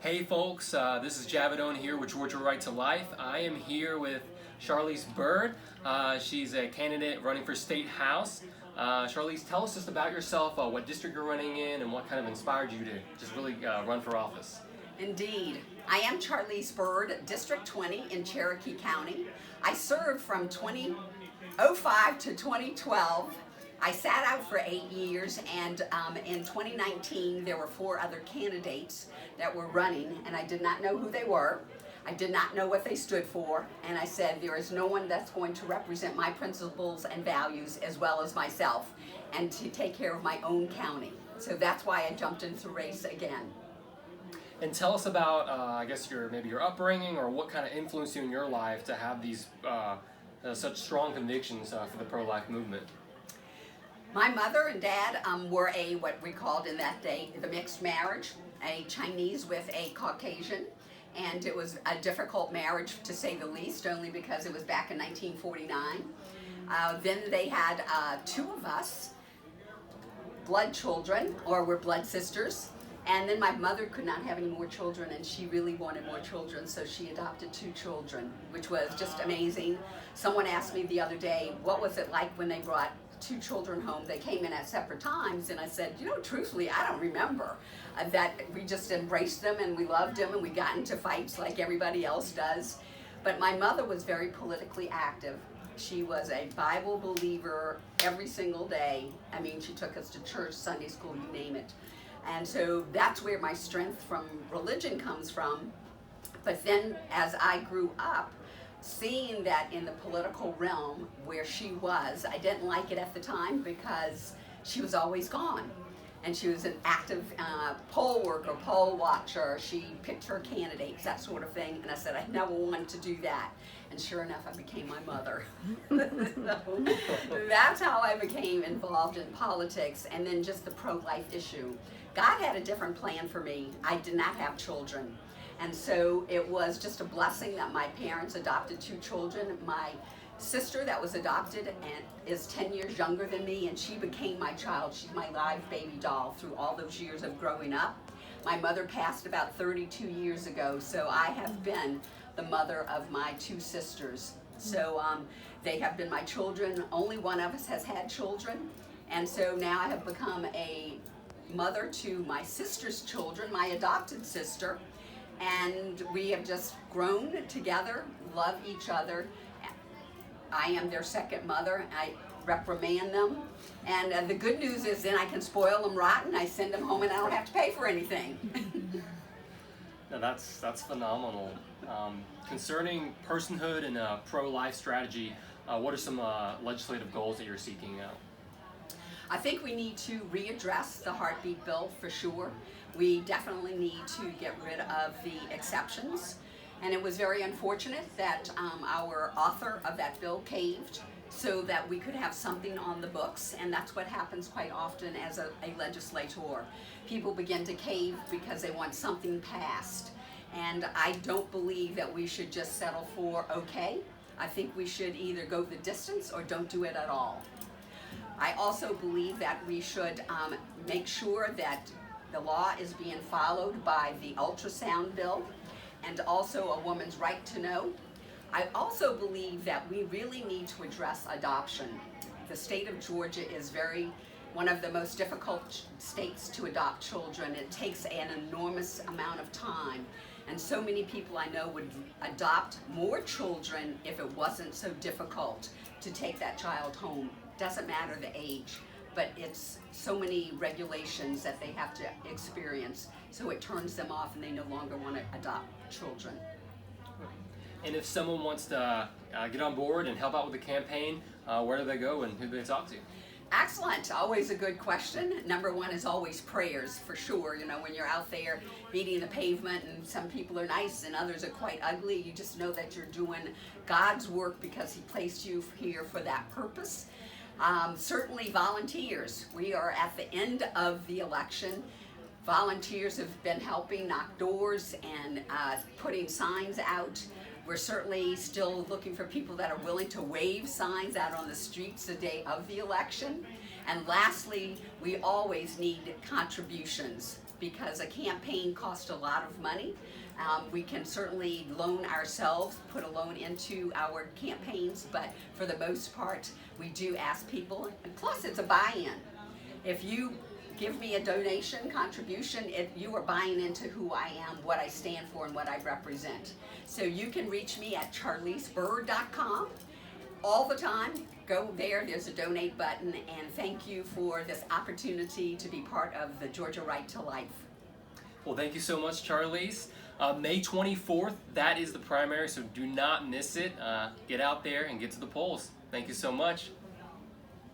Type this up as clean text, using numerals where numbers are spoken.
Hey folks, this is Javid here with Georgia Right to Life. I am here with Charlice Byrd. She's a candidate running for State House. Charlice, tell us just about yourself, what district you're running in, and what kind of inspired you to just really run for office. Indeed. I am Charlice Byrd, District 20 in Cherokee County. I served from 2005 to 2012. I sat out for 8 years, and in 2019 there were 4 other candidates that were running, and I did not know who they were. I did not know what they stood for, and I said there is no one that's going to represent my principles and values as well as myself and to take care of my own county. So that's why I jumped into the race again. And tell us about, I guess, maybe your upbringing, or what kind of influenced you in your life to have these such strong convictions for the pro-life movement. My mother and dad were what we called in that day the mixed marriage, a Chinese with a Caucasian, and it was a difficult marriage to say the least, only because it was back in 1949. Then they had 2 of us, blood children, or were blood sisters, and then my mother could not have any more children, and she really wanted more children, so she adopted 2 children, which was just amazing. Someone asked me the other day, what was it like when they brought 2 children home? They came in at separate times, and I said, truthfully, I don't remember. That we just embraced them and we loved them and we got into fights like everybody else does. But my mother was very politically active. She was a Bible believer every single day. I mean, she took us to church, Sunday school, you name it. And so that's where my strength from religion comes from. But then as I grew up, seeing that in the political realm where she was, I didn't like it at the time because she was always gone. And she was an active poll worker, poll watcher. She picked her candidates, that sort of thing. And I said, I never wanted to do that. And sure enough, I became my mother. So that's how I became involved in politics, and then just the pro-life issue. God had a different plan for me. I did not have children. And so it was just a blessing that my parents adopted 2 children. My sister that was adopted and is 10 years younger than me, and she became my child. She's my live baby doll through all those years of growing up. My mother passed about 32 years ago, so I have been the mother of my 2 sisters. So they have been my children. Only one of us has had children, and so now I have become a mother to my sister's children, my adopted sister, and we have just grown together, love each other. I am their second mother. I reprimand them, and the good news is then I can spoil them rotten. I send them home and I don't have to pay for anything. Now that's phenomenal. Concerning personhood and pro-life strategy, what are some legislative goals that you're seeking out? I think we need to readdress the heartbeat bill for sure. We definitely need to get rid of the exceptions. And it was very unfortunate that our author of that bill caved so that we could have something on the books. And that's what happens quite often as a legislator. People begin to cave because they want something passed. And I don't believe that we should just settle for okay. I think we should either go the distance or don't do it at all. I also believe that we should make sure that the law is being followed by the ultrasound bill, and also a woman's right to know. I also believe that we really need to address adoption. The state of Georgia is one of the most difficult states to adopt children. It takes an enormous amount of time, and so many people I know would adopt more children if it wasn't so difficult to take that child home. Doesn't matter the age, but it's so many regulations that they have to experience, so it turns them off and they no longer want to adopt children. And if someone wants to get on board and help out with the campaign, where do they go and who do they talk to? Excellent. Always a good question. Number 1 is always prayers, for sure. When you're out there beating the pavement and some people are nice and others are quite ugly, you just know that you're doing God's work because He placed you here for that purpose. Certainly volunteers. We are at the end of the election. Volunteers have been helping knock doors and putting signs out. We're certainly still looking for people that are willing to wave signs out on the streets the day of the election. And lastly, we always need contributions because a campaign costs a lot of money. We can certainly loan ourselves, put a loan into our campaigns, but for the most part, we do ask people, and plus it's a buy-in. If you give me a donation contribution, you are buying into who I am, what I stand for, and what I represent. So you can reach me at charlicebyrd.com all the time. Go there's a donate button, and thank you for this opportunity to be part of the Georgia Right to Life. Well, thank you so much, Charlice. May 24th, that is the primary, so do not miss it. Get out there and get to the polls. Thank you so much.